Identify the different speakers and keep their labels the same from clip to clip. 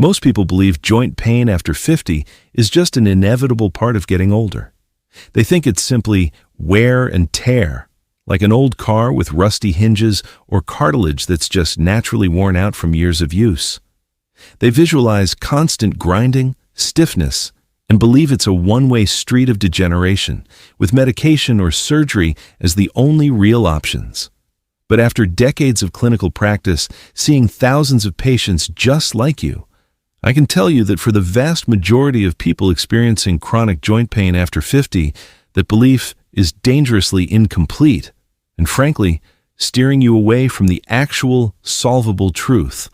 Speaker 1: Most people believe joint pain after 50 is just an inevitable part of getting older. They think it's simply wear and tear, like an old car with rusty hinges or cartilage that's just naturally worn out from years of use. They visualize constant grinding, stiffness, and believe it's a one-way street of degeneration, with medication or surgery as the only real options. But after decades of clinical practice, seeing thousands of patients just like you, I can tell you that for the vast majority of people experiencing chronic joint pain after 50, that belief is dangerously incomplete and, frankly, steering you away from the actual solvable truth.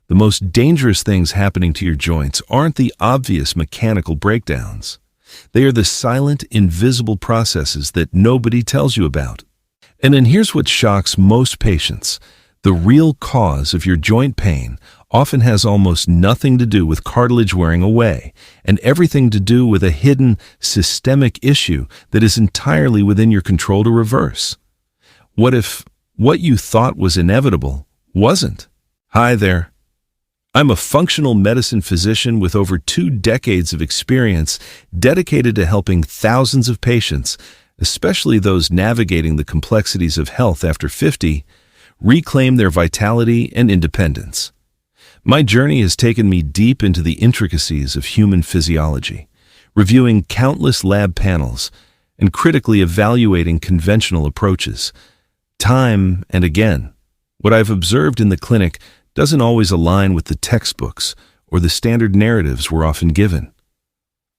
Speaker 1: The most dangerous things happening to your joints aren't the obvious mechanical breakdowns. They are the silent, invisible processes that nobody tells you about. And then here's what shocks most patients. The real cause of your joint pain often has almost nothing to do with cartilage wearing away and everything to do with a hidden systemic issue that is entirely within your control to reverse. What if what you thought was inevitable wasn't? Hi there. I'm a functional medicine physician with over 2 decades of experience dedicated to helping thousands of patients, especially those navigating the complexities of health after 50, reclaim their vitality and independence. My journey has taken me deep into the intricacies of human physiology, reviewing countless lab panels and critically evaluating conventional approaches. Time and again, what I've observed in the clinic doesn't always align with the textbooks or the standard narratives we're often given.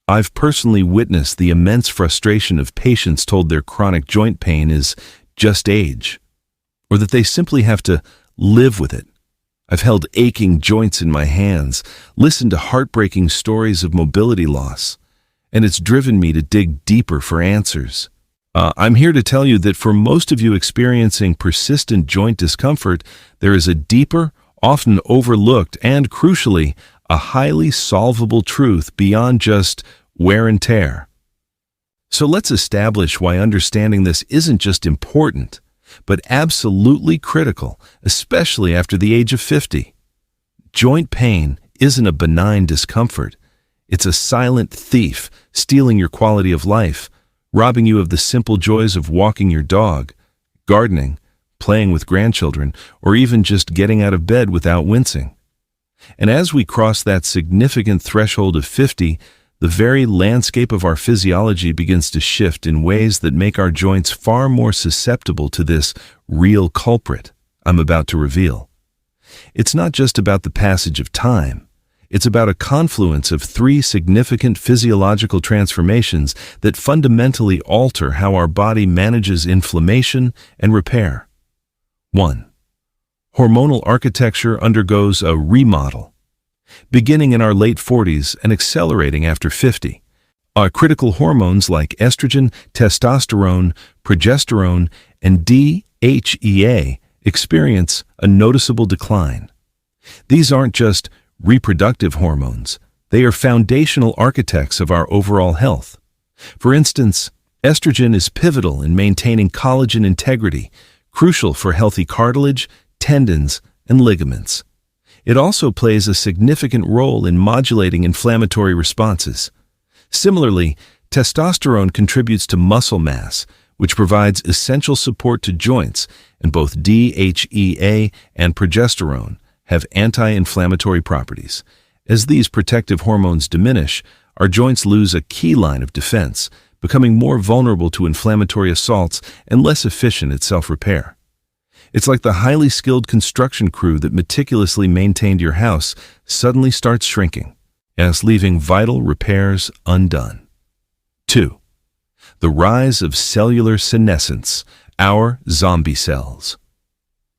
Speaker 1: I've personally witnessed the immense frustration of patients told their chronic joint pain is just age, or that they simply have to live with it. I've held aching joints in my hands, listened to heartbreaking stories of mobility loss, and it's driven me to dig deeper for answers. I'm here to tell you that for most of you experiencing persistent joint discomfort, there is a deeper, often overlooked, and crucially, a highly solvable truth beyond just wear and tear. So let's establish why understanding this isn't just important, but absolutely critical, especially after the age of 50. Joint pain isn't a benign discomfort. It's a silent thief stealing your quality of life, robbing you of the simple joys of walking your dog, gardening, playing with grandchildren, or even just getting out of bed without wincing. And as we cross that significant threshold of 50, the very landscape of our physiology begins to shift in ways that make our joints far more susceptible to this real culprit I'm about to reveal. It's not just about the passage of time. It's about a confluence of 3 significant physiological transformations that fundamentally alter how our body manages inflammation and repair. 1. Hormonal architecture undergoes a remodel. Beginning in our late 40s and accelerating after 50, our critical hormones like estrogen, testosterone, progesterone, and DHEA experience a noticeable decline. These aren't just reproductive hormones, they are foundational architects of our overall health. For instance, estrogen is pivotal in maintaining collagen integrity, crucial for healthy cartilage, tendons, and ligaments. It also plays a significant role in modulating inflammatory responses. Similarly, testosterone contributes to muscle mass, which provides essential support to joints, and both DHEA and progesterone have anti-inflammatory properties. As these protective hormones diminish, our joints lose a key line of defense, becoming more vulnerable to inflammatory assaults and less efficient at self-repair. It's like the highly skilled construction crew that meticulously maintained your house suddenly starts shrinking, as leaving vital repairs undone. 2. The rise of cellular senescence, our zombie cells.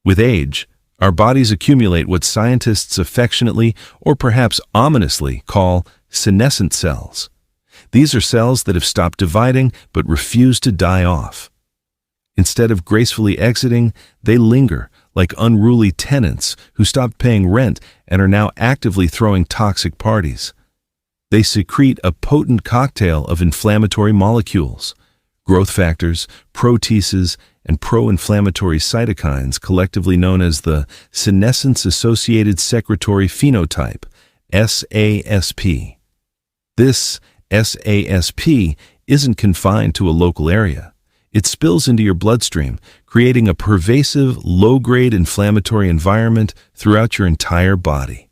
Speaker 1: With age, our bodies accumulate what scientists affectionately, or perhaps ominously, call senescent cells. These are cells that have stopped dividing but refuse to die off. Instead of gracefully exiting, they linger like unruly tenants who stopped paying rent and are now actively throwing toxic parties. They secrete a potent cocktail of inflammatory molecules, growth factors, proteases, and pro-inflammatory cytokines, collectively known as the senescence-associated secretory phenotype, SASP. This SASP isn't confined to a local area. It spills into your bloodstream, creating a pervasive, low-grade inflammatory environment throughout your entire body.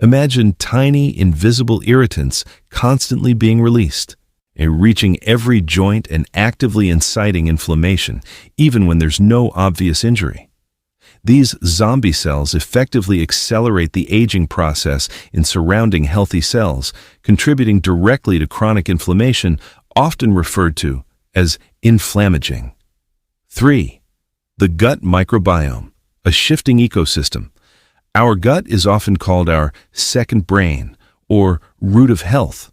Speaker 1: Imagine tiny, invisible irritants constantly being released, reaching every joint and actively inciting inflammation, even when there's no obvious injury. These zombie cells effectively accelerate the aging process in surrounding healthy cells, contributing directly to chronic inflammation, often referred to as inflammaging. 3. The gut microbiome, a shifting ecosystem. Our gut is often called our second brain or root of health,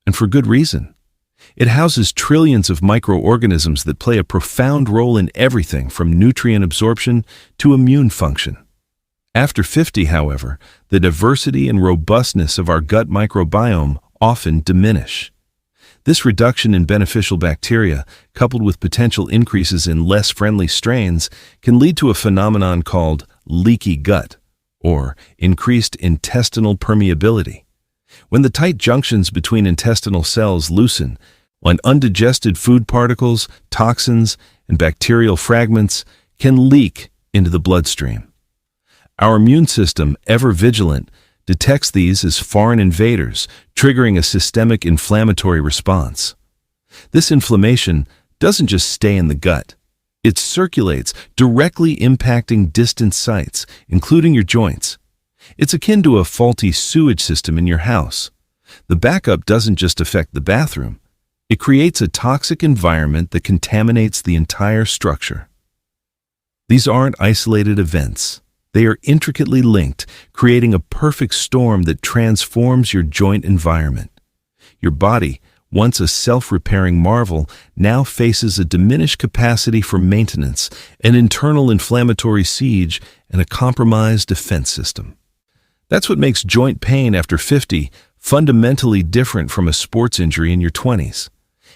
Speaker 1: and for good reason. It houses trillions of microorganisms that play a profound role in everything from nutrient absorption to immune function. After 50, however, the diversity and robustness of our gut microbiome often diminish. This reduction in beneficial bacteria, coupled with potential increases in less friendly strains, can lead to a phenomenon called leaky gut, or increased intestinal permeability. When the tight junctions between intestinal cells loosen, when undigested food particles, toxins, and bacterial fragments can leak into the bloodstream. Our immune system, ever vigilant, detects these as foreign invaders, triggering a systemic inflammatory response. This inflammation doesn't just stay in the gut. It circulates, directly impacting distant sites, including your joints. It's akin to a faulty sewage system in your house. The backup doesn't just affect the bathroom. It creates a toxic environment that contaminates the entire structure. These aren't isolated events. They are intricately linked, creating a perfect storm that transforms your joint environment. Your body, once a self-repairing marvel, now faces a diminished capacity for maintenance, an internal inflammatory siege, and a compromised defense system. That's what makes joint pain after 50 fundamentally different from a sports injury in your 20s.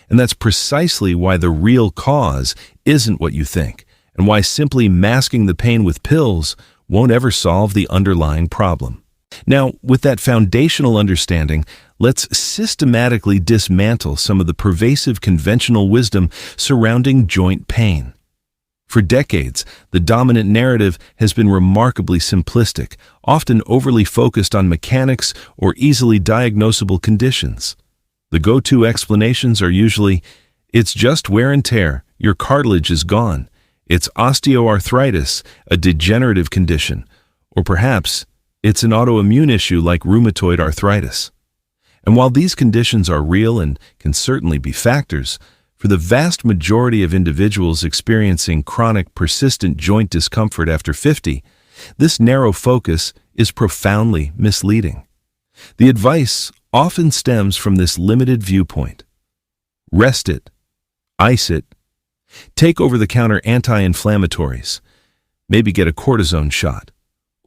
Speaker 1: And that's precisely why the real cause isn't what you think, and why simply masking the pain with pills won't ever solve the underlying problem. Now, with that foundational understanding, let's systematically dismantle some of the pervasive conventional wisdom surrounding joint pain. For decades, the dominant narrative has been remarkably simplistic, often overly focused on mechanics or easily diagnosable conditions. The go-to explanations are usually, it's just wear and tear, your cartilage is gone. It's osteoarthritis, a degenerative condition, or perhaps it's an autoimmune issue like rheumatoid arthritis. And while these conditions are real and can certainly be factors, for the vast majority of individuals experiencing chronic, persistent joint discomfort after 50, this narrow focus is profoundly misleading. The advice often stems from this limited viewpoint. Rest it, ice it, take over-the-counter anti-inflammatories, maybe get a cortisone shot,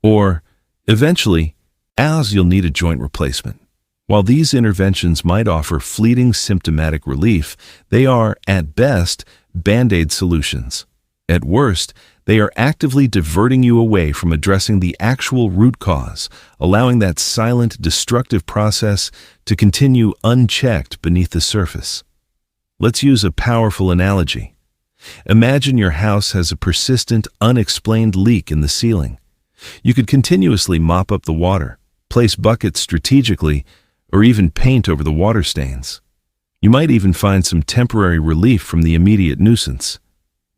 Speaker 1: or eventually, you'll need a joint replacement. While these interventions might offer fleeting symptomatic relief, they are, at best, Band-Aid solutions. At worst, they are actively diverting you away from addressing the actual root cause, allowing that silent, destructive process to continue unchecked beneath the surface. Let's use a powerful analogy. Imagine your house has a persistent, unexplained leak in the ceiling. You could continuously mop up the water, place buckets strategically, or even paint over the water stains. You might even find some temporary relief from the immediate nuisance.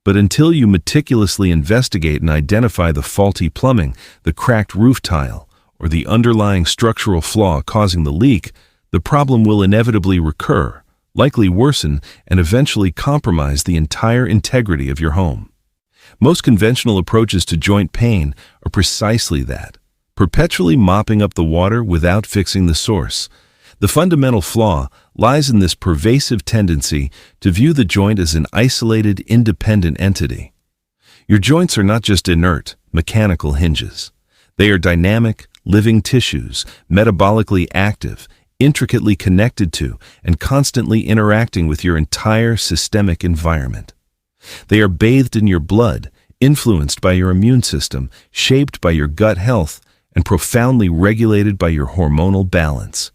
Speaker 1: But until you meticulously investigate and identify the faulty plumbing, the cracked roof tile, or the underlying structural flaw causing the leak, the problem will inevitably recur, likely worsen, and eventually compromise the entire integrity of your home. Most conventional approaches to joint pain are precisely that, perpetually mopping up the water without fixing the source. The fundamental flaw lies in this pervasive tendency to view the joint as an isolated, independent entity. Your joints are not just inert, mechanical hinges. They are dynamic, living tissues, metabolically active, intricately connected to, and constantly interacting with your entire systemic environment. They are bathed in your blood, influenced by your immune system, shaped by your gut health, and profoundly regulated by your hormonal balance.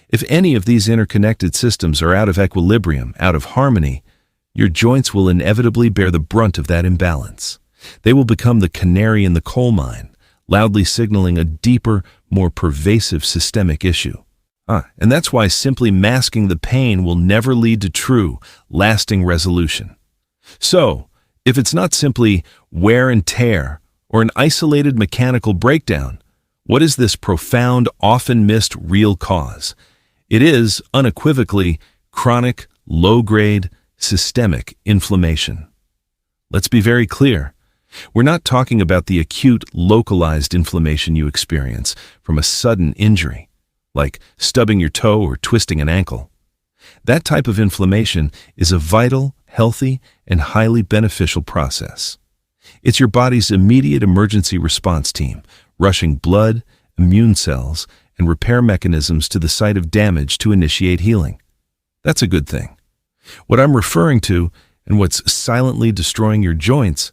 Speaker 1: If any of these interconnected systems are out of equilibrium, out of harmony, your joints will inevitably bear the brunt of that imbalance. They will become the canary in the coal mine, loudly signaling a deeper, more pervasive systemic issue. And that's why simply masking the pain will never lead to true, lasting resolution. So, if it's not simply wear and tear or an isolated mechanical breakdown, what is this profound, often missed real cause? It is, unequivocally, chronic, low-grade, systemic inflammation. Let's be very clear. We're not talking about the acute, localized inflammation you experience from a sudden injury, like stubbing your toe or twisting an ankle. That type of inflammation is a vital, healthy, and highly beneficial process. It's your body's immediate emergency response team, rushing blood, immune cells, and repair mechanisms to the site of damage to initiate healing. That's a good thing. What I'm referring to, and what's silently destroying your joints,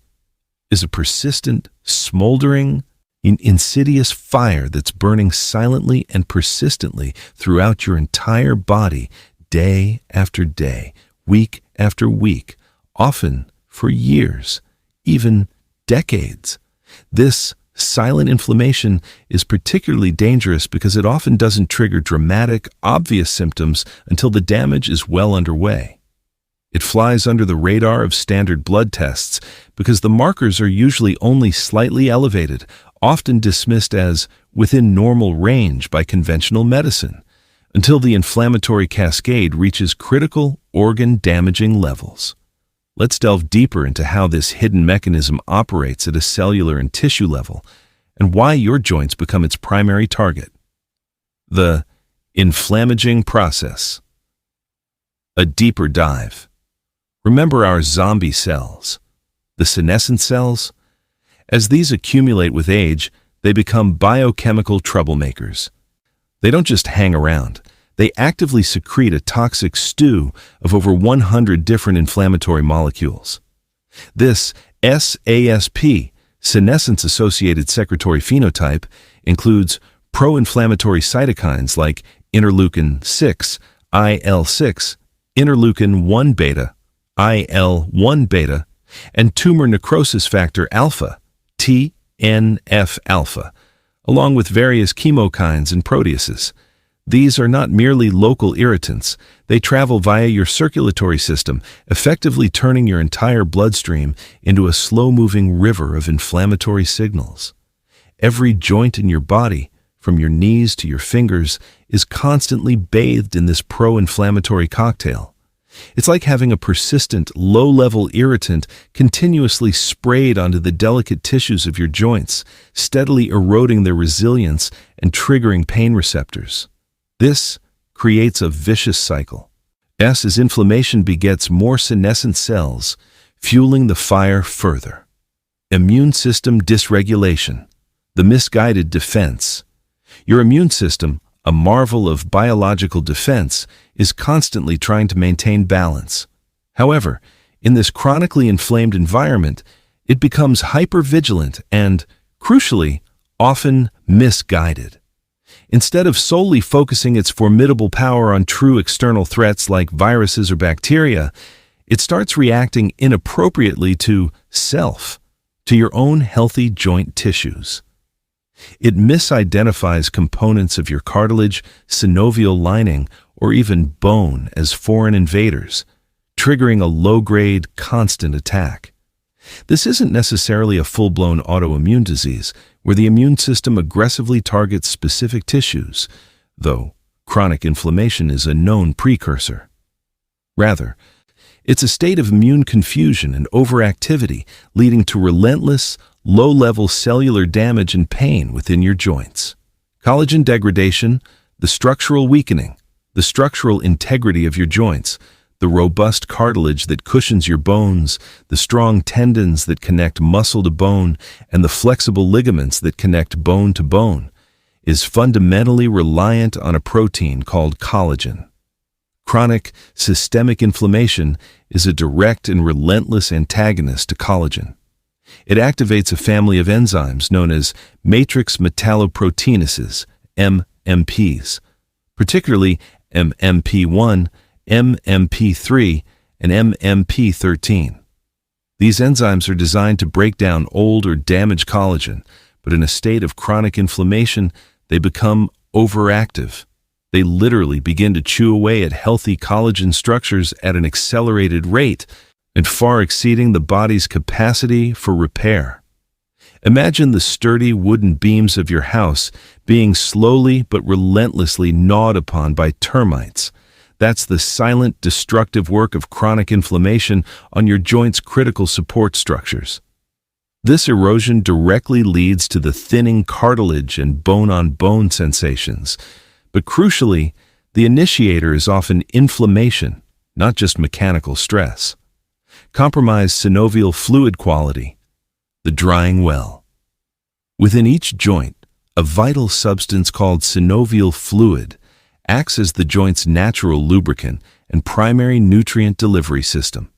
Speaker 1: is a persistent, smoldering, insidious fire that's burning silently and persistently throughout your entire body, day after day, week after week, often for years, even decades. This silent inflammation is particularly dangerous because it often doesn't trigger dramatic, obvious symptoms until the damage is well underway. It flies under the radar of standard blood tests because the markers are usually only slightly elevated, often dismissed as within normal range by conventional medicine, until the inflammatory cascade reaches critical, organ-damaging levels. Let's delve deeper into how this hidden mechanism operates at a cellular and tissue level, and why your joints become its primary target. The inflammaging process. A deeper dive. Remember our zombie cells, the senescent cells? As these accumulate with age, they become biochemical troublemakers. They don't just hang around. They actively secrete a toxic stew of over 100 different inflammatory molecules. This SASP, senescence-associated secretory phenotype, includes pro-inflammatory cytokines like interleukin-6, IL-6, interleukin-1 beta, IL-1 beta, and tumor necrosis factor alpha, TNF-alpha, along with various chemokines and proteases. These are not merely local irritants. They travel via your circulatory system, effectively turning your entire bloodstream into a slow-moving river of inflammatory signals. Every joint in your body, from your knees to your fingers, is constantly bathed in this pro-inflammatory cocktail. It's like having a persistent, low-level irritant continuously sprayed onto the delicate tissues of your joints, steadily eroding their resilience and triggering pain receptors. This creates a vicious cycle. As inflammation begets more senescent cells, fueling the fire further. Immune system dysregulation, the misguided defense. Your immune system, a marvel of biological defense, is constantly trying to maintain balance. However, in this chronically inflamed environment, it becomes hypervigilant and, crucially, often misguided. Instead of solely focusing its formidable power on true external threats like viruses or bacteria, it starts reacting inappropriately to self, to your own healthy joint tissues. It misidentifies components of your cartilage, synovial lining, or even bone as foreign invaders, triggering a low-grade, constant attack. This isn't necessarily a full-blown autoimmune disease, where the immune system aggressively targets specific tissues, though chronic inflammation is a known precursor. Rather, it's a state of immune confusion and overactivity leading to relentless, low-level cellular damage and pain within your joints. Collagen degradation, the structural weakening, the structural integrity of your joints, the robust cartilage that cushions your bones, the strong tendons that connect muscle to bone, and the flexible ligaments that connect bone to bone, is fundamentally reliant on a protein called collagen. Chronic, systemic inflammation is a direct and relentless antagonist to collagen. It activates a family of enzymes known as matrix metalloproteinases, MMPs, particularly MMP1, MMP3, and MMP13. These enzymes are designed to break down old or damaged collagen, but in a state of chronic inflammation, they become overactive. They literally begin to chew away at healthy collagen structures at an accelerated rate and far exceeding the body's capacity for repair. Imagine the sturdy wooden beams of your house being slowly but relentlessly gnawed upon by termites. That's the silent, destructive work of chronic inflammation on your joints' critical support structures. This erosion directly leads to the thinning cartilage and bone-on-bone sensations. But crucially, the initiator is often inflammation, not just mechanical stress. Compromised synovial fluid quality, the drying well. Within each joint, a vital substance called synovial fluid acts as the joint's natural lubricant and primary nutrient delivery system.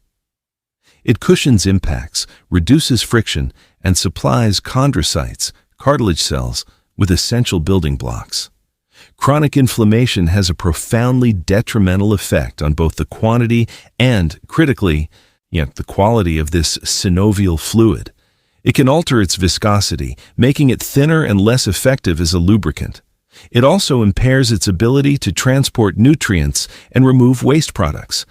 Speaker 1: It cushions impacts, reduces friction, and supplies chondrocytes, cartilage cells, with essential building blocks. Chronic inflammation has a profoundly detrimental effect on both the quantity and, critically, the quality of this synovial fluid. It can alter its viscosity, making it thinner and less effective as a lubricant. It also impairs its ability to transport nutrients and remove waste products.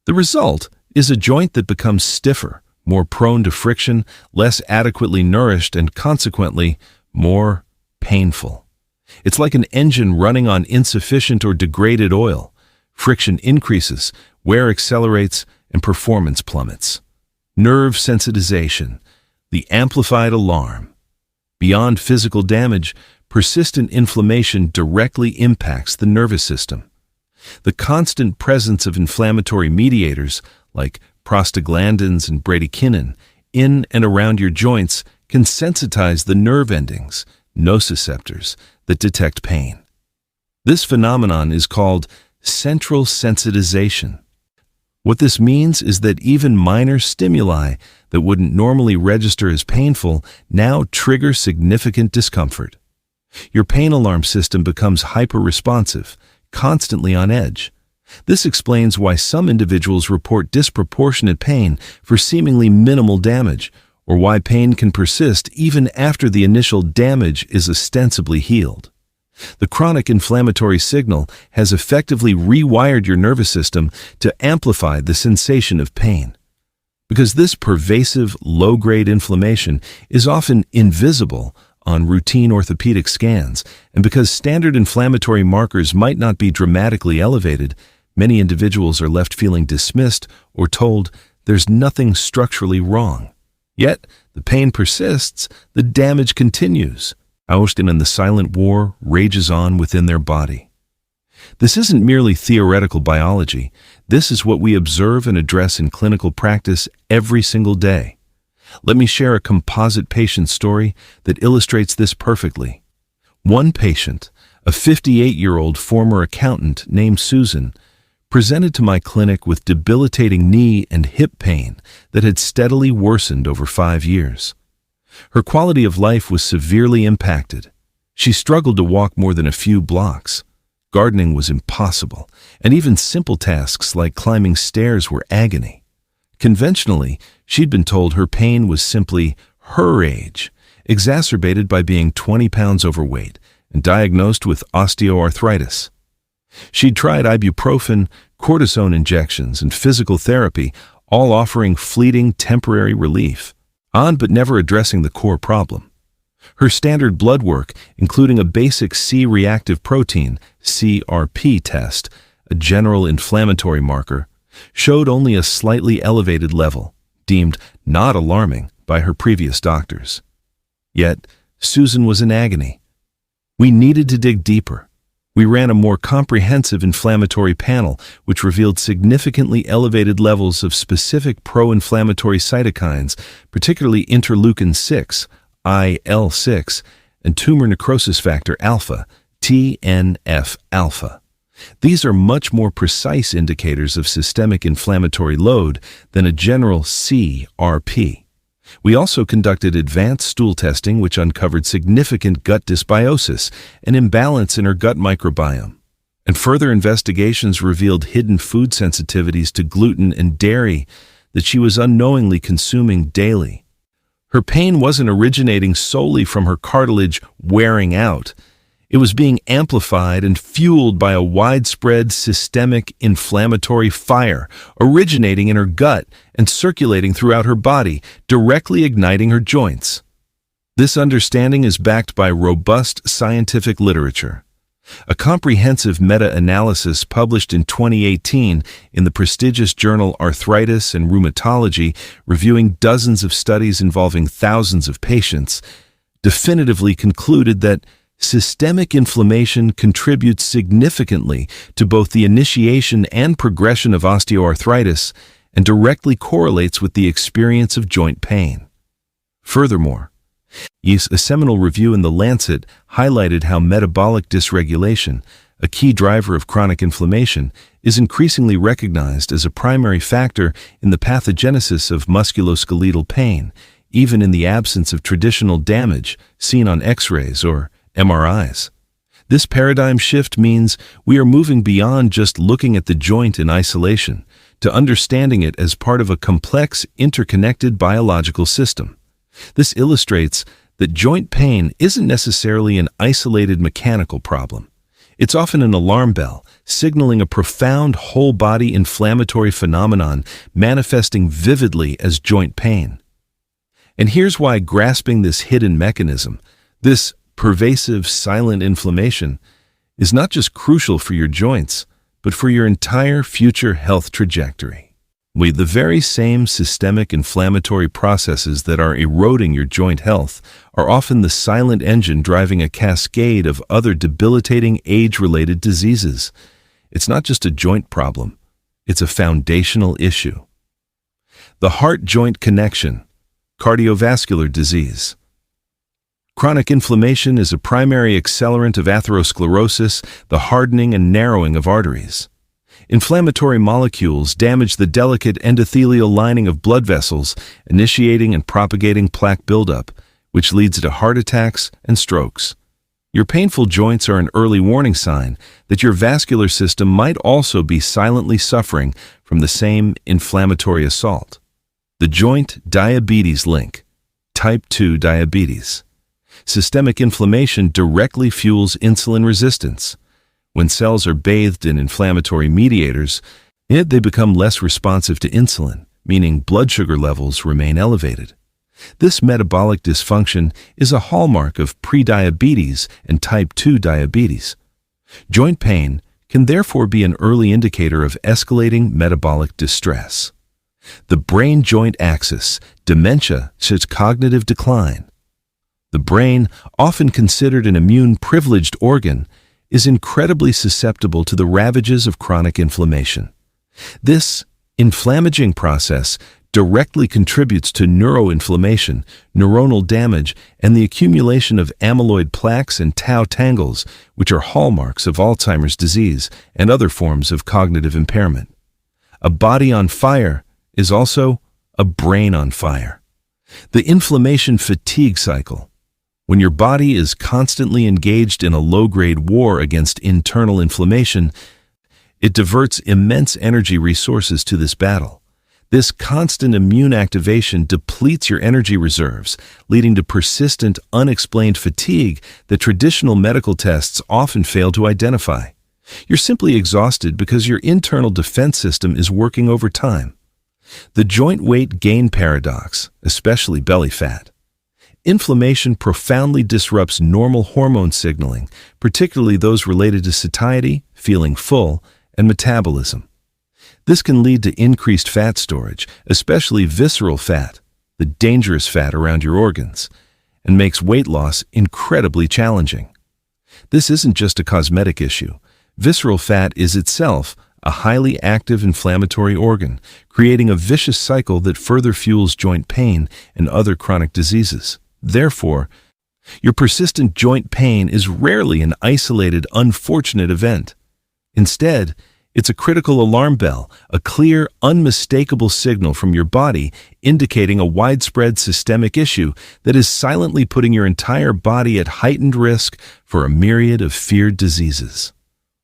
Speaker 1: The result is a joint that becomes stiffer, more prone to friction, less adequately nourished, and consequently, more painful. It's like an engine running on insufficient or degraded oil. Friction increases, wear accelerates, and performance plummets. Nerve sensitization, the amplified alarm. Beyond physical damage, persistent inflammation directly impacts the nervous system. The constant presence of inflammatory mediators, like prostaglandins and bradykinin, in and around your joints can sensitize the nerve endings, nociceptors, that detect pain. This phenomenon is called central sensitization. What this means is that even minor stimuli that wouldn't normally register as painful now trigger significant discomfort. Your pain alarm system becomes hyper-responsive, constantly on edge. This explains why some individuals report disproportionate pain for seemingly minimal damage, or why pain can persist even after the initial damage is ostensibly healed. The chronic inflammatory signal has effectively rewired your nervous system to amplify the sensation of pain. Because this pervasive, low-grade inflammation is often invisible on routine orthopedic scans, and because standard inflammatory markers might not be dramatically elevated, many individuals are left feeling dismissed or told there's nothing structurally wrong. Yet, the pain persists, the damage continues. Austin and the silent war rages on within their body. This isn't merely theoretical biology. This is what we observe and address in clinical practice every single day. Let me share a composite patient story that illustrates this perfectly. One patient, a 58-year-old former accountant named Susan, presented to my clinic with debilitating knee and hip pain that had steadily worsened over 5 years. Her quality of life was severely impacted. She struggled to walk more than a few blocks. Gardening was impossible, and even simple tasks like climbing stairs were agony. Conventionally, she'd been told her pain was simply her age, exacerbated by being 20 pounds overweight and diagnosed with osteoarthritis. She'd tried ibuprofen, cortisone injections, and physical therapy, all offering fleeting temporary relief, but never addressing the core problem. Her standard blood work, including a basic C-reactive protein, CRP test, a general inflammatory marker, showed only a slightly elevated level, deemed not alarming by her previous doctors. Yet, Susan was in agony. We needed to dig deeper. We ran a more comprehensive inflammatory panel, which revealed significantly elevated levels of specific pro-inflammatory cytokines, particularly interleukin-6, IL-6, and tumor necrosis factor alpha, TNF-alpha. These are much more precise indicators of systemic inflammatory load than a general CRP. We also conducted advanced stool testing, which uncovered significant gut dysbiosis, an imbalance in her gut microbiome. And further investigations revealed hidden food sensitivities to gluten and dairy that she was unknowingly consuming daily. Her pain wasn't originating solely from her cartilage wearing out. It was being amplified and fueled by a widespread systemic inflammatory fire originating in her gut and circulating throughout her body, directly igniting her joints. This understanding is backed by robust scientific literature. A comprehensive meta-analysis published in 2018 in the prestigious journal Arthritis and Rheumatology, reviewing dozens of studies involving thousands of patients, definitively concluded that systemic inflammation contributes significantly to both the initiation and progression of osteoarthritis and directly correlates with the experience of joint pain. Furthermore, a seminal review in The Lancet highlighted how metabolic dysregulation, a key driver of chronic inflammation, is increasingly recognized as a primary factor in the pathogenesis of musculoskeletal pain, even in the absence of traditional damage seen on X-rays or MRIs. This paradigm shift means we are moving beyond just looking at the joint in isolation to understanding it as part of a complex, interconnected biological system. This illustrates that joint pain isn't necessarily an isolated mechanical problem. It's often an alarm bell, signaling a profound whole-body inflammatory phenomenon manifesting vividly as joint pain. And here's why grasping this hidden mechanism, this pervasive silent inflammation, is not just crucial for your joints, but for your entire future health trajectory. The very same systemic inflammatory processes that are eroding your joint health are often the silent engine driving a cascade of other debilitating age-related diseases. It's not just a joint problem, it's a foundational issue. The heart-joint connection, cardiovascular disease. Chronic inflammation is a primary accelerant of atherosclerosis, the hardening and narrowing of arteries. Inflammatory molecules damage the delicate endothelial lining of blood vessels, initiating and propagating plaque buildup, which leads to heart attacks and strokes. Your painful joints are an early warning sign that your vascular system might also be silently suffering from the same inflammatory assault. The joint diabetes link. Type 2 diabetes. Systemic inflammation directly fuels insulin resistance. When cells are bathed in inflammatory mediators, they become less responsive to insulin, meaning blood sugar levels remain elevated. This metabolic dysfunction is a hallmark of prediabetes and type 2 diabetes. Joint pain can therefore be an early indicator of escalating metabolic distress. The brain-joint axis, dementia, such cognitive decline. The brain, often considered an immune-privileged organ, is incredibly susceptible to the ravages of chronic inflammation. This inflammaging process directly contributes to neuroinflammation, neuronal damage, and the accumulation of amyloid plaques and tau tangles, which are hallmarks of Alzheimer's disease and other forms of cognitive impairment. A body on fire is also a brain on fire. The inflammation fatigue cycle. When your body is constantly engaged in a low-grade war against internal inflammation, it diverts immense energy resources to this battle. This constant immune activation depletes your energy reserves, leading to persistent, unexplained fatigue that traditional medical tests often fail to identify. You're simply exhausted because your internal defense system is working overtime. The joint weight gain paradox, especially belly fat. Inflammation profoundly disrupts normal hormone signaling, particularly those related to satiety, feeling full, and metabolism. This can lead to increased fat storage, especially visceral fat, the dangerous fat around your organs, and makes weight loss incredibly challenging. This isn't just a cosmetic issue. Visceral fat is itself a highly active inflammatory organ, creating a vicious cycle that further fuels joint pain and other chronic diseases. Therefore, your persistent joint pain is rarely an isolated, unfortunate event. Instead, It's a critical alarm bell, a clear, unmistakable signal from your body indicating a widespread systemic issue that is silently putting your entire body at heightened risk for a myriad of feared diseases.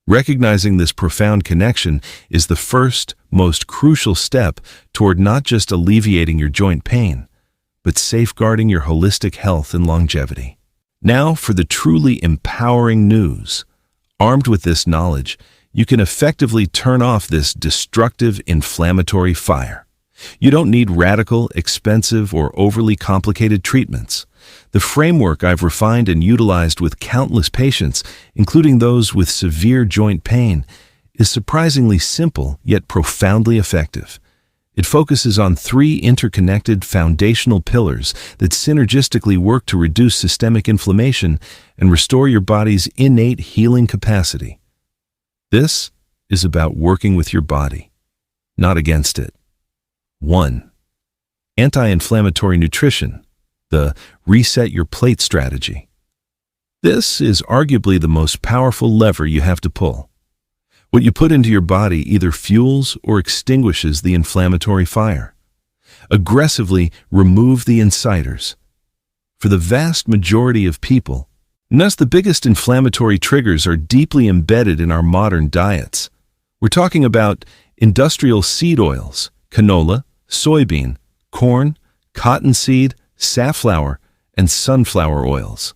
Speaker 1: Recognizing this profound connection is the first, most crucial step toward not just alleviating your joint pain, but safeguarding your holistic health and longevity. Now for the truly empowering news. Armed with this knowledge, you can effectively turn off this destructive inflammatory fire. You don't need radical, expensive, or overly complicated treatments. The framework I've refined and utilized with countless patients, including those with severe joint pain, is surprisingly simple yet profoundly effective. It focuses on 3 interconnected foundational pillars that synergistically work to reduce systemic inflammation and restore your body's innate healing capacity. This is about working with your body, not against it. 1. Anti-inflammatory nutrition, the Reset Your Plate strategy. This is arguably the most powerful lever you have to pull. What you put into your body either fuels or extinguishes the inflammatory fire. Aggressively remove the inciters. For the vast majority of people, and thus the biggest inflammatory triggers are deeply embedded in our modern diets. We're talking about industrial seed oils, canola, soybean, corn, cottonseed, safflower, and sunflower oils.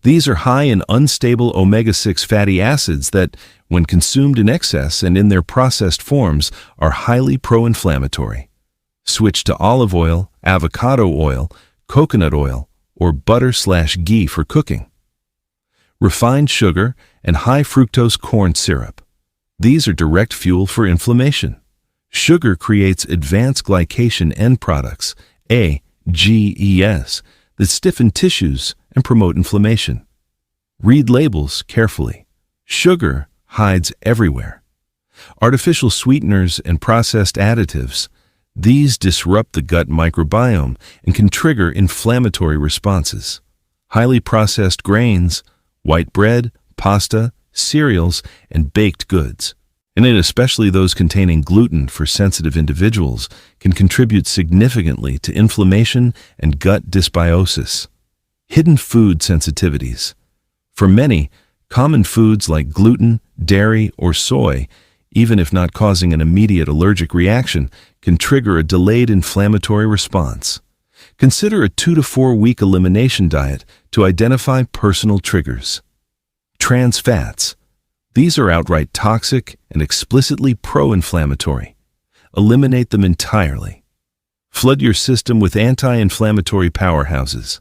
Speaker 1: These are high in unstable omega-6 fatty acids that, when consumed in excess and in their processed forms, are highly pro-inflammatory. Switch to olive oil, avocado oil, coconut oil, or butter/ghee for cooking. Refined sugar and high fructose corn syrup. These are direct fuel for inflammation. Sugar creates advanced glycation end products, AGEs, that stiffen tissues and promote inflammation. Read labels carefully. Sugar hides everywhere. Artificial sweeteners and processed additives, these disrupt the gut microbiome and can trigger inflammatory responses. Highly processed grains, white bread, pasta, cereals, and baked goods, and especially those containing gluten for sensitive individuals, can contribute significantly to inflammation and gut dysbiosis. Hidden food sensitivities. For many, common foods like gluten, dairy, or soy, even if not causing an immediate allergic reaction, can trigger a delayed inflammatory response. Consider a 2 to 4 week elimination diet to identify personal triggers. Trans fats. These are outright toxic and explicitly pro-inflammatory. Eliminate them entirely. Flood your system with anti-inflammatory powerhouses.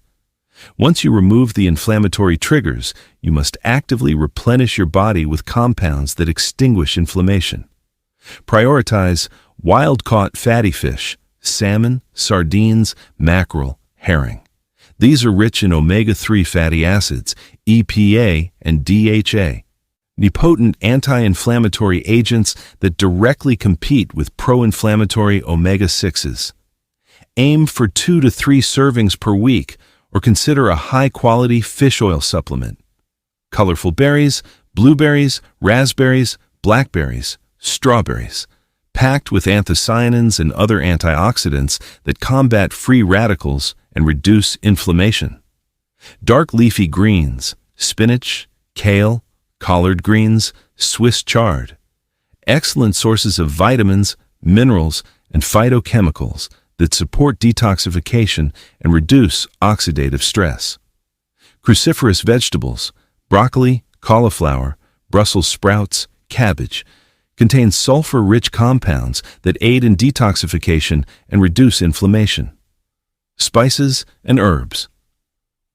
Speaker 1: Once you remove the inflammatory triggers, you must actively replenish your body with compounds that extinguish inflammation. Prioritize wild-caught fatty fish, salmon, sardines, mackerel, herring. These are rich in omega-3 fatty acids, EPA and DHA, potent anti-inflammatory agents that directly compete with pro-inflammatory omega-6s. Aim for 2 to 3 servings per week, or consider a high-quality fish oil supplement. Colorful berries, blueberries, raspberries, blackberries, strawberries, packed with anthocyanins and other antioxidants that combat free radicals and reduce inflammation. Dark leafy greens, spinach, kale, collard greens, Swiss chard. Excellent sources of vitamins, minerals, and phytochemicals that support detoxification and reduce oxidative stress. Cruciferous vegetables, broccoli, cauliflower, Brussels sprouts, cabbage, contain sulfur-rich compounds that aid in detoxification and reduce inflammation. Spices and herbs.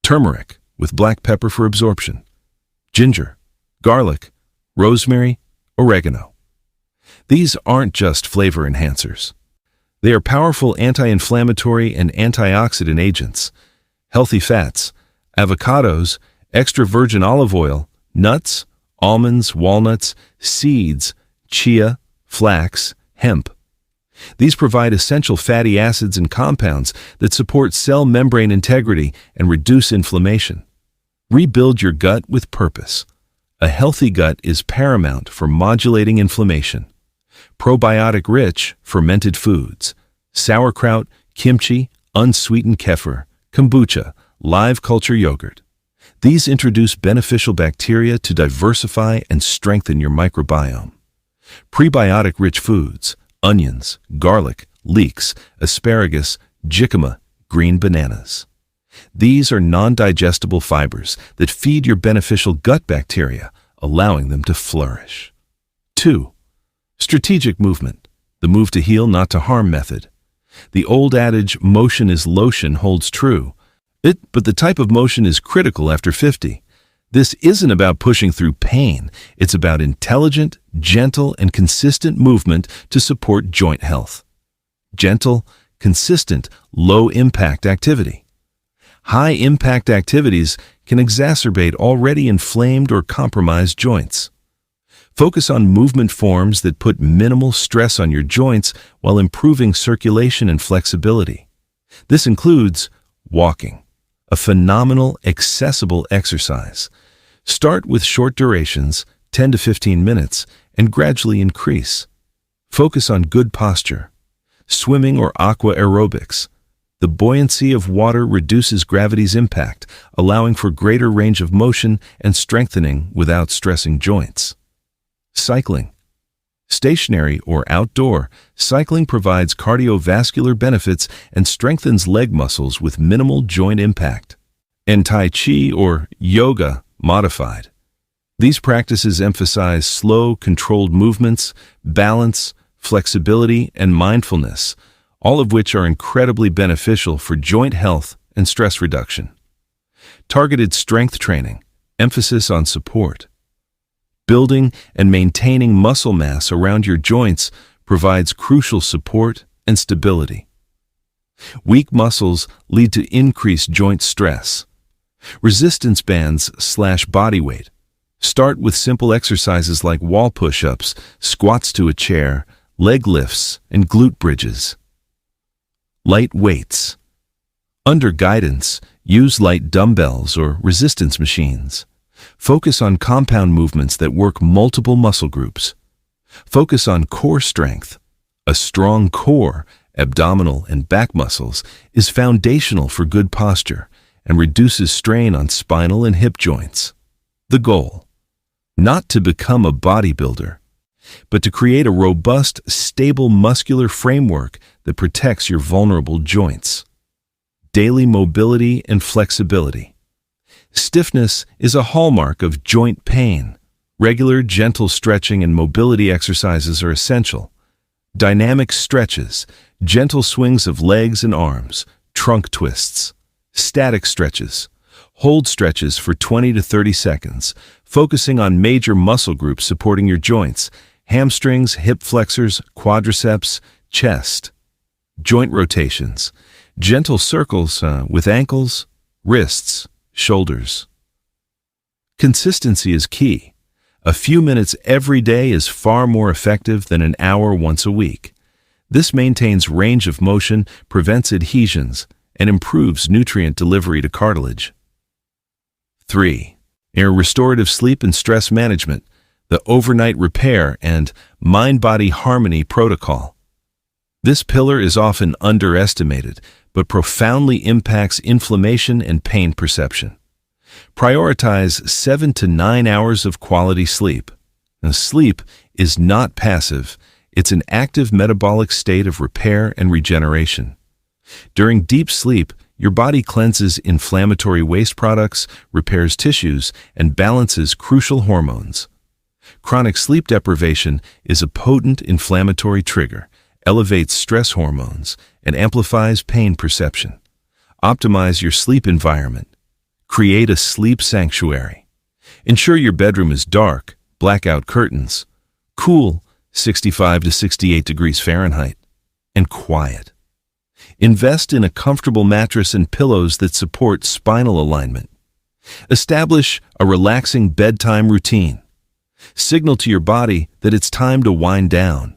Speaker 1: Turmeric with black pepper for absorption. Ginger, garlic, rosemary, oregano. These aren't just flavor enhancers. They are powerful anti-inflammatory and antioxidant agents. Healthy fats, avocados, extra virgin olive oil, nuts, almonds, walnuts, seeds, chia, flax, hemp. These provide essential fatty acids and compounds that support cell membrane integrity and reduce inflammation. Rebuild your gut with purpose. A healthy gut is paramount for modulating inflammation. Probiotic-rich fermented foods, sauerkraut, kimchi, unsweetened kefir, kombucha, live culture yogurt. These introduce beneficial bacteria to diversify and strengthen your microbiome. Prebiotic-rich foods, onions, garlic, leeks, asparagus, jicama, green bananas. These are non-digestible fibers that feed your beneficial gut bacteria, allowing them to flourish. 2. Strategic movement, the move to heal, not to harm method. The old adage, motion is lotion, holds true. But the type of motion is critical after 50. This isn't about pushing through pain. It's about intelligent, gentle, and consistent movement to support joint health. Gentle, consistent, low-impact activity. High-impact activities can exacerbate already inflamed or compromised joints. Focus on movement forms that put minimal stress on your joints while improving circulation and flexibility. This includes walking, a phenomenal, accessible exercise. Start with short durations, 10 to 15 minutes, and gradually increase. Focus on good posture. Swimming or aqua aerobics. The buoyancy of water reduces gravity's impact, allowing for greater range of motion and strengthening without stressing joints. Cycling. Stationary or outdoor, cycling provides cardiovascular benefits and strengthens leg muscles with minimal joint impact. And Tai Chi or yoga modified. These practices emphasize slow, controlled movements, balance, flexibility, and mindfulness, all of which are incredibly beneficial for joint health and stress reduction. Targeted strength training, emphasis on support. Building and maintaining muscle mass around your joints provides crucial support and stability. Weak muscles lead to increased joint stress. Resistance bands / body weight. Start with simple exercises like wall push-ups, squats to a chair, leg lifts, and glute bridges. Light weights. Under guidance, use light dumbbells or resistance machines. Focus on compound movements that work multiple muscle groups. Focus on core strength. A strong core, abdominal and back muscles, is foundational for good posture and reduces strain on spinal and hip joints. The goal: not to become a bodybuilder, but to create a robust, stable muscular framework that protects your vulnerable joints. Daily mobility and flexibility. Stiffness is a hallmark of joint pain. Regular, gentle stretching and mobility exercises are essential. Dynamic stretches, gentle swings of legs and arms, trunk twists. Static stretches. Hold stretches for 20 to 30 seconds, focusing on major muscle groups supporting your joints: hamstrings, hip flexors, quadriceps, chest. Joint rotations. Gentle circles with ankles, wrists, shoulders. Consistency is key. A few minutes every day is far more effective than an hour once a week. This maintains range of motion, prevents adhesions, and improves nutrient delivery to cartilage. 3. Restorative sleep and stress management, the overnight repair and mind-body harmony protocol. This pillar is often underestimated, but profoundly impacts inflammation and pain perception. Prioritize 7 to 9 hours of quality sleep. Now, sleep is not passive. It's an active metabolic state of repair and regeneration. During deep sleep, your body cleanses inflammatory waste products, repairs tissues, and balances crucial hormones. Chronic sleep deprivation is a potent inflammatory trigger, elevates stress hormones, and amplifies pain perception. Optimize your sleep environment. Create a sleep sanctuary. Ensure your bedroom is dark, blackout curtains, cool, 65 to 68 degrees Fahrenheit, and quiet. Invest in a comfortable mattress and pillows that support spinal alignment. Establish a relaxing bedtime routine. Signal to your body that it's time to wind down.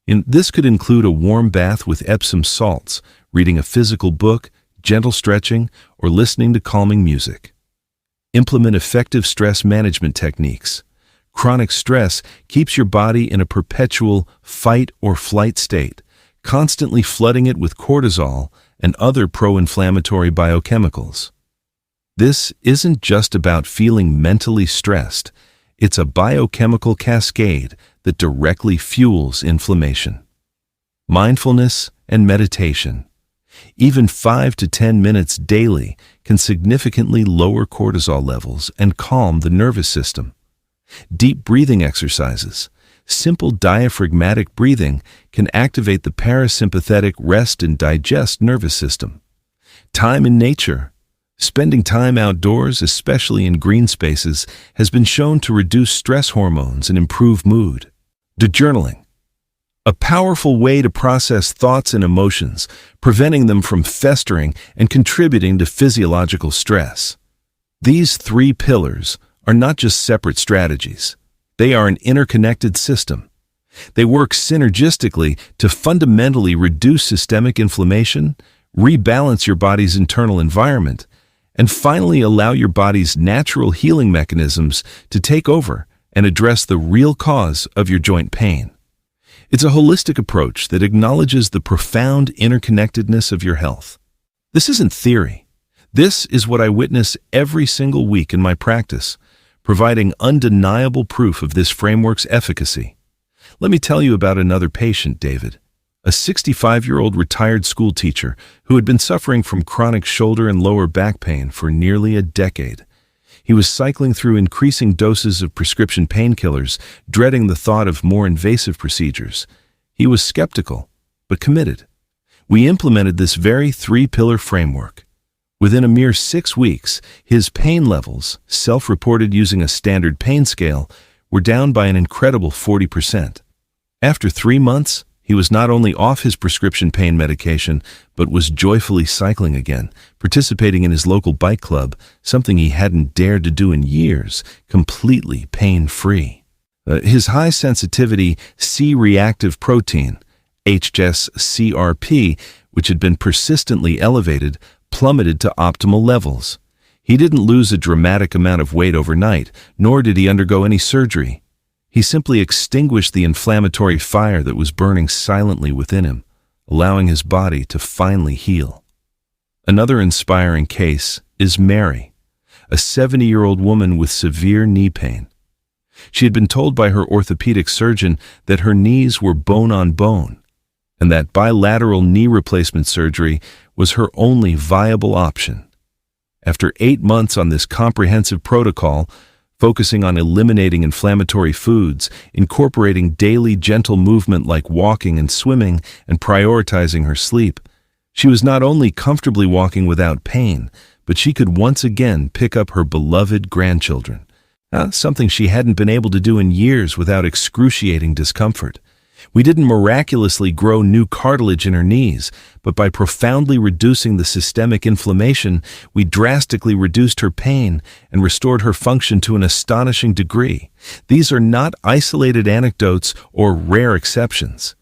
Speaker 1: This could include a warm bath with Epsom salts, reading a physical book, gentle stretching, or listening to calming music. Implement effective stress management techniques. Chronic stress keeps your body in a perpetual fight or flight state, constantly flooding it with cortisol and other pro-inflammatory biochemicals. This isn't just about feeling mentally stressed. It's a biochemical cascade that directly fuels inflammation. Mindfulness and meditation. Even 5 to 10 minutes daily can significantly lower cortisol levels and calm the nervous system. Deep breathing exercises. Simple diaphragmatic breathing can activate the parasympathetic rest and digest nervous system. Time in nature. Spending time outdoors, especially in green spaces, has been shown to reduce stress hormones and improve mood. Journaling. A powerful way to process thoughts and emotions, preventing them from festering and contributing to physiological stress. These 3 pillars are not just separate strategies. They are an interconnected system. They work synergistically to fundamentally reduce systemic inflammation, rebalance your body's internal environment, and finally allow your body's natural healing mechanisms to take over and address the real cause of your joint pain. It's a holistic approach that acknowledges the profound interconnectedness of your health. This isn't theory. This is what I witness every single week in my practice, providing undeniable proof of this framework's efficacy. Let me tell you about another patient, David, a 65-year-old retired school teacher who had been suffering from chronic shoulder and lower back pain for nearly a decade. He was cycling through increasing doses of prescription painkillers, dreading the thought of more invasive procedures. He was skeptical, but committed. We implemented this very 3-pillar framework. Within a mere 6 weeks, his pain levels, self-reported using a standard pain scale, were down by an incredible 40%. After 3 months, he was not only off his prescription pain medication, but was joyfully cycling again, participating in his local bike club, something he hadn't dared to do in years, completely pain-free. His high-sensitivity C-reactive protein, HSCRP, which had been persistently elevated, plummeted to optimal levels. He didn't lose a dramatic amount of weight overnight, nor did he undergo any surgery. He simply extinguished the inflammatory fire that was burning silently within him, allowing his body to finally heal. Another inspiring case is Mary, a 70-year-old woman with severe knee pain. She had been told by her orthopedic surgeon that her knees were bone on bone, and that bilateral knee replacement surgery was her only viable option. After 8 months on this comprehensive protocol, focusing on eliminating inflammatory foods, incorporating daily gentle movement like walking and swimming, and prioritizing her sleep, she was not only comfortably walking without pain, but she could once again pick up her beloved grandchildren, something she hadn't been able to do in years without excruciating discomfort. We didn't miraculously grow new cartilage in her knees, but by profoundly reducing the systemic inflammation, we drastically reduced her pain and restored her function to an astonishing degree. These are not isolated anecdotes or rare exceptions.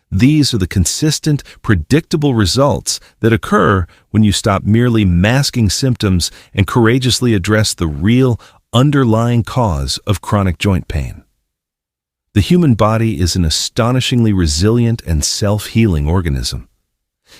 Speaker 1: These are the consistent, predictable results that occur when you stop merely masking symptoms and courageously address the real, underlying cause of chronic joint pain. The human body is an astonishingly resilient and self-healing organism.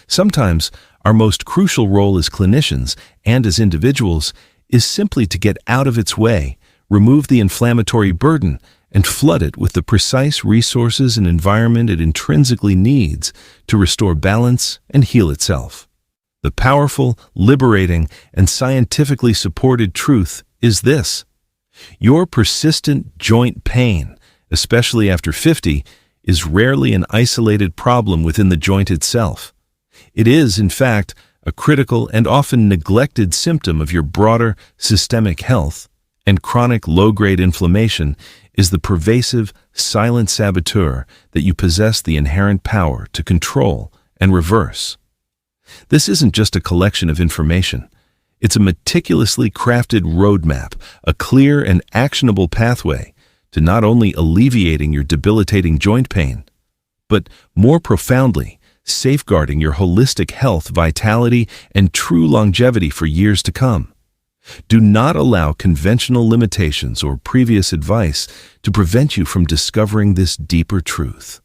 Speaker 1: Sometimes our most crucial role as clinicians and as individuals is simply to get out of its way, remove the inflammatory burden, and flood it with the precise resources and environment it intrinsically needs to restore balance and heal itself. The powerful, liberating, and scientifically supported truth is this: your persistent joint pain, especially after 50, is rarely an isolated problem within the joint itself. It is, in fact, a critical and often neglected symptom of your broader systemic health, and chronic low-grade inflammation is the pervasive, silent saboteur that you possess the inherent power to control and reverse. This isn't just a collection of information. It's a meticulously crafted roadmap, a clear and actionable pathway to not only alleviating your debilitating joint pain, but more profoundly, safeguarding your holistic health, vitality, and true longevity for years to come. Do not allow conventional limitations or previous advice to prevent you from discovering this deeper truth.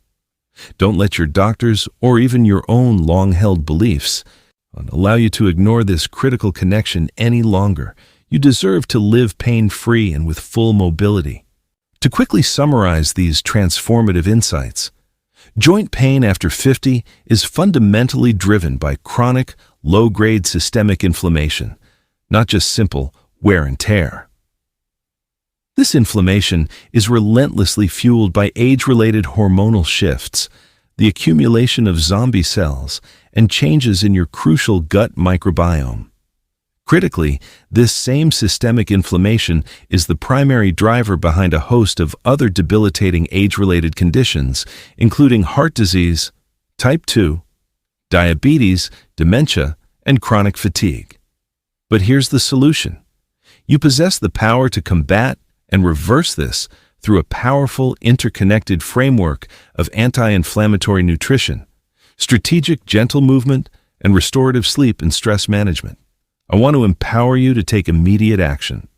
Speaker 1: Don't let your doctors or even your own long-held beliefs allow you to ignore this critical connection any longer. You deserve to live pain-free and with full mobility. To quickly summarize these transformative insights, joint pain after 50 is fundamentally driven by chronic, low-grade systemic inflammation, not just simple wear and tear. This inflammation is relentlessly fueled by age-related hormonal shifts, the accumulation of zombie cells, and changes in your crucial gut microbiome. Critically, this same systemic inflammation is the primary driver behind a host of other debilitating age-related conditions, including heart disease, type 2, diabetes, dementia, and chronic fatigue. But here's the solution. You possess the power to combat and reverse this through a powerful, interconnected framework of anti-inflammatory nutrition, strategic gentle movement, and restorative sleep and stress management. I want to empower you to take immediate action.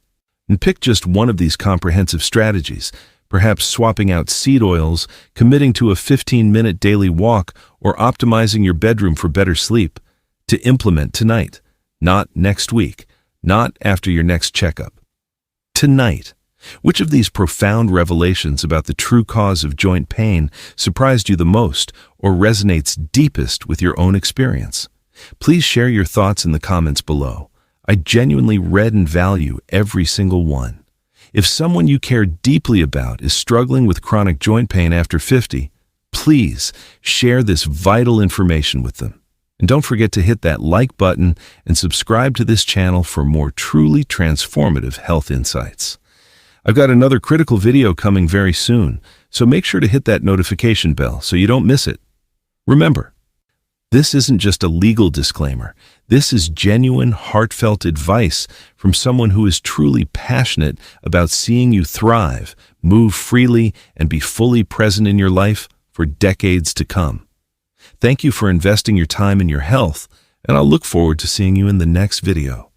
Speaker 1: And pick just one of these comprehensive strategies, perhaps swapping out seed oils, committing to a 15-minute daily walk, or optimizing your bedroom for better sleep, to implement tonight, not next week, not after your next checkup. Tonight. Which of these profound revelations about the true cause of joint pain surprised you the most or resonates deepest with your own experience? Please share your thoughts in the comments below. I genuinely read and value every single one. If someone you care deeply about is struggling with chronic joint pain after 50, please share this vital information with them. And don't forget to hit that like button and subscribe to this channel for more truly transformative health insights. I've got another critical video coming very soon, so make sure to hit that notification bell so you don't miss it. Remember, this isn't just a legal disclaimer. This is genuine, heartfelt advice from someone who is truly passionate about seeing you thrive, move freely, and be fully present in your life for decades to come. Thank you for investing your time in your health, and I'll look forward to seeing you in the next video.